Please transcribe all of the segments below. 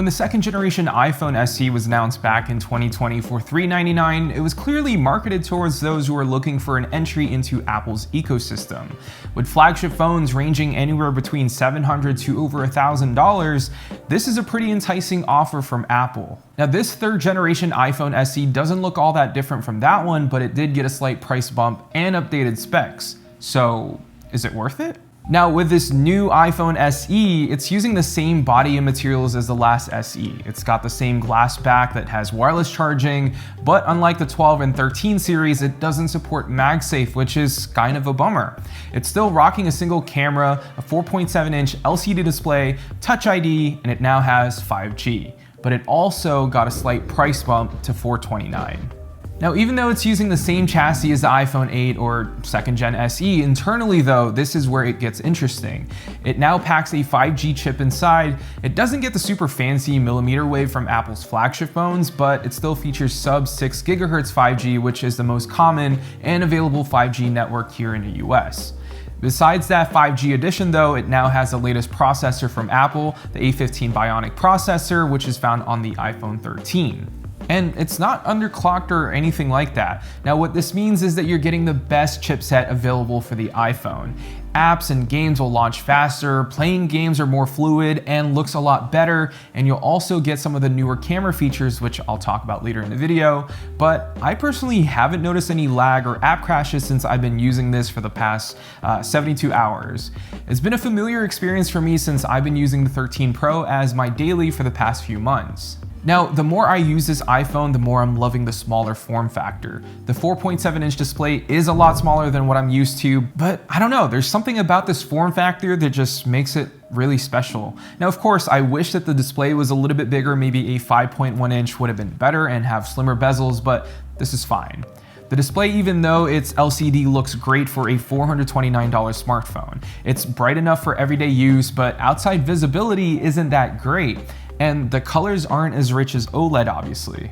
when the second generation iPhone SE was announced back in 2020 for $399, it was clearly marketed towards those who are looking for an entry into Apple's ecosystem. With flagship phones ranging anywhere between $700 to over $1,000, this is a pretty enticing offer from Apple. Now, this third generation iPhone SE doesn't look all that different from that one, but it did get a slight price bump and updated specs. So, is it worth it? Now, with this new iPhone SE, it's using the same body and materials as the last SE. It's got the same glass back that has wireless charging, but unlike the 12 and 13 series, it doesn't support MagSafe, which is kind of a bummer. It's still rocking a single camera, a 4.7-inch LCD display, Touch ID, and it now has 5G. But it also got a slight price bump to $429. Now, even though it's using the same chassis as the iPhone 8 or second gen SE, internally though, this is where it gets interesting. It now packs a 5G chip inside. It doesn't get the super fancy millimeter wave from Apple's flagship phones, but it still features sub 6 GHz 5G, which is the most common and available 5G network here in the US. Besides that 5G edition though, it now has the latest processor from Apple, the A15 Bionic processor, which is found on the iPhone 13. And it's not underclocked or anything like that. Now, what this means is that you're getting the best chipset available for the iPhone. Apps and games will launch faster, playing games are more fluid and looks a lot better, and you'll also get some of the newer camera features, which I'll talk about later in the video. But I personally haven't noticed any lag or app crashes since I've been using this for the past 72 hours. It's been a familiar experience for me since I've been using the 13 Pro as my daily for the past few months. Now, the more I use this iPhone, the more I'm loving the smaller form factor. The 4.7-inch display is a lot smaller than what I'm used to, but I don't know, there's something about this form factor that just makes it really special. Now, of course, I wish that the display was a little bit bigger, maybe a 5.1-inch would have been better and have slimmer bezels, but this is fine. The display, even though its LCD looks great for a $429 smartphone. It's bright enough for everyday use, but outside visibility isn't that great. And the colors aren't as rich as OLED, obviously.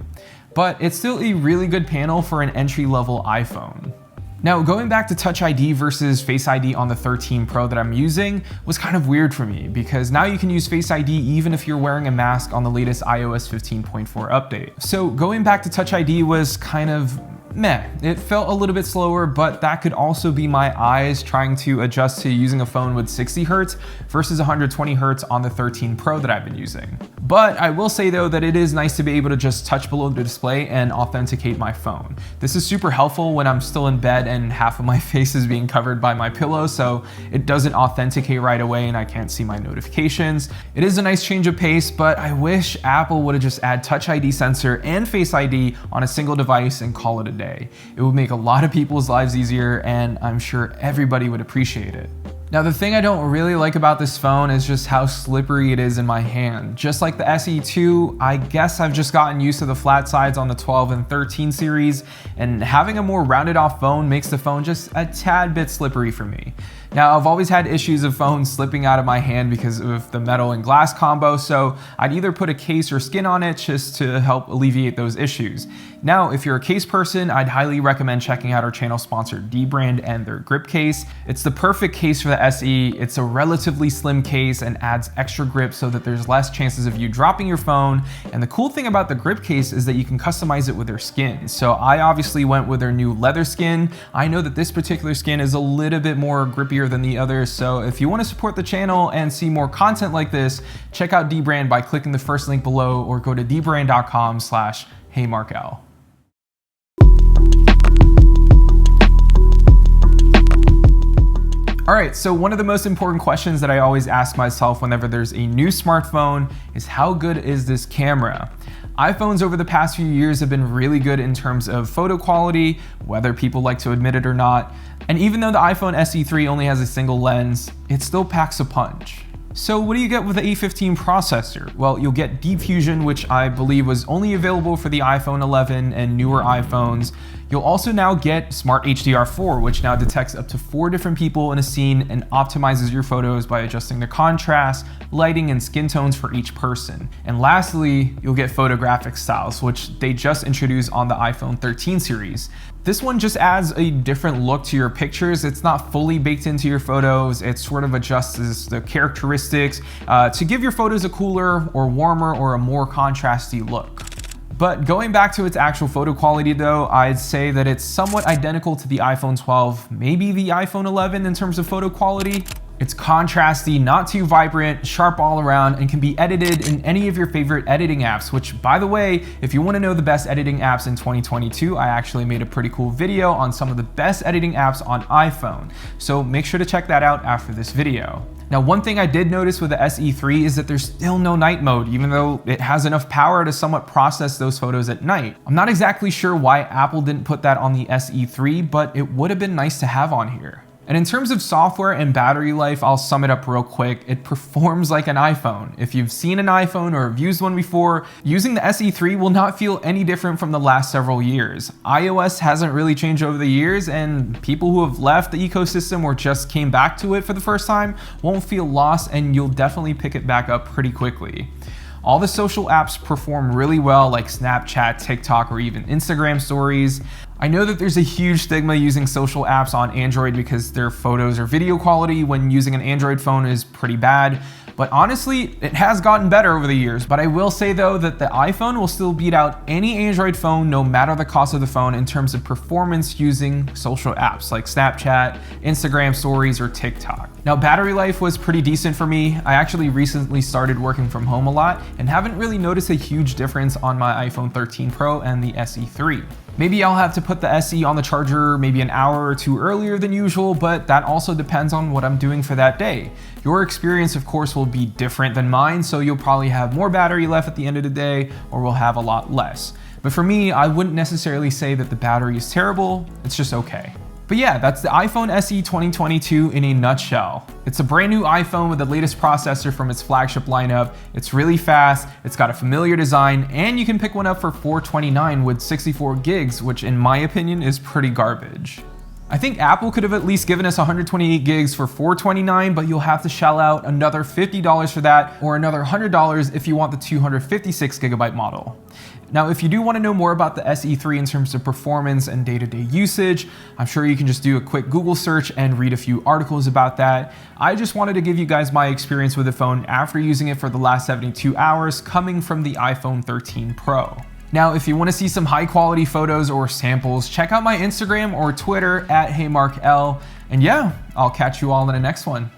But it's still a really good panel for an entry-level iPhone. Now, going back to Touch ID versus Face ID on the 13 Pro that I'm using was kind of weird for me, because now you can use Face ID even if you're wearing a mask on the latest iOS 15.4 update. So going back to Touch ID was kind of meh. It felt a little bit slower, but that could also be my eyes trying to adjust to using a phone with 60 Hz versus 120 Hz on the 13 Pro that I've been using. But I will say though that it is nice to be able to just touch below the display and authenticate my phone. This is super helpful when I'm still in bed and half of my face is being covered by my pillow, so it doesn't authenticate right away and I can't see my notifications. It is a nice change of pace, but I wish Apple would have just add Touch ID sensor and Face ID on a single device and call it a day. It would make a lot of people's lives easier, and I'm sure everybody would appreciate it. Now, the thing I don't really like about this phone is just how slippery it is in my hand. Just like the SE2, I guess I've just gotten used to the flat sides on the 12 and 13 series, and having a more rounded off phone makes the phone just a tad bit slippery for me. Now, I've always had issues of phones slipping out of my hand because of the metal and glass combo, so I'd either put a case or skin on it just to help alleviate those issues. Now, if you're a case person, I'd highly recommend checking out our channel sponsor dbrand and their grip case. It's the perfect case for the SE. It's a relatively slim case and adds extra grip so that there's less chances of you dropping your phone. And the cool thing about the grip case is that you can customize it with their skin. So I obviously went with their new leather skin. I know that this particular skin is a little bit more grippier than the others, so if you want to support the channel and see more content like this, check out dbrand by clicking the first link below or go to dbrand.com/heymarkel. Alright, so one of the most important questions that I always ask myself whenever there's a new smartphone is how good is this camera? iPhones over the past few years have been really good in terms of photo quality, whether people like to admit it or not. And even though the iPhone SE3 only has a single lens, it still packs a punch. So what do you get with the A15 processor? Well, you'll get Deep Fusion, which I believe was only available for the iPhone 11 and newer iPhones. You'll also now get Smart HDR4, which now detects up to 4 different people in a scene and optimizes your photos by adjusting the contrast, lighting, and skin tones for each person. And lastly, you'll get Photographic Styles, which they just introduced on the iPhone 13 series. This one just adds a different look to your pictures. It's not fully baked into your photos. It sort of adjusts the characteristics to give your photos a cooler or warmer or a more contrasty look. But going back to its actual photo quality though, I'd say that it's somewhat identical to the iPhone 12, maybe the iPhone 11 in terms of photo quality. It's contrasty, not too vibrant, sharp all around, and can be edited in any of your favorite editing apps, which by the way, if you want to know the best editing apps in 2022, I actually made a pretty cool video on some of the best editing apps on iPhone. So make sure to check that out after this video. Now, one thing I did notice with the SE3 is that there's still no night mode, even though it has enough power to somewhat process those photos at night. I'm not exactly sure why Apple didn't put that on the SE3, but it would have been nice to have on here. And in terms of software and battery life, I'll sum it up real quick. It performs like an iPhone. If you've seen an iPhone or have used one before, using the SE3 will not feel any different from the last several years. iOS hasn't really changed over the years, and people who have left the ecosystem or just came back to it for the first time won't feel lost, and you'll definitely pick it back up pretty quickly. All the social apps perform really well, like Snapchat, TikTok, or even Instagram stories. I know that there's a huge stigma using social apps on Android because their photos or video quality when using an Android phone is pretty bad, but honestly, it has gotten better over the years. But I will say though that the iPhone will still beat out any Android phone no matter the cost of the phone in terms of performance using social apps like Snapchat, Instagram stories, or TikTok. Now, battery life was pretty decent for me. I actually recently started working from home a lot and haven't really noticed a huge difference on my iPhone 13 Pro and the SE3. Maybe I'll have to put the SE on the charger maybe an hour or two earlier than usual, but that also depends on what I'm doing for that day. Your experience, of course, will be different than mine, so you'll probably have more battery left at the end of the day, or will have a lot less. But for me, I wouldn't necessarily say that the battery is terrible, it's just okay. But yeah, that's the iPhone SE 2022 in a nutshell. It's a brand new iPhone with the latest processor from its flagship lineup. It's really fast, it's got a familiar design, and you can pick one up for $429 with 64 gigs, which in my opinion is pretty garbage. I think Apple could have at least given us 128 gigs for $429, but you'll have to shell out another $50 for that, or another $100 if you want the 256 gigabyte model. Now, if you do want to know more about the SE3 in terms of performance and day-to-day usage, I'm sure you can just do a quick Google search and read a few articles about that. I just wanted to give you guys my experience with the phone after using it for the last 72 hours coming from the iPhone 13 Pro. Now, if you want to see some high quality photos or samples, check out my Instagram or Twitter at HeyMarkL. And yeah, I'll catch you all in the next one.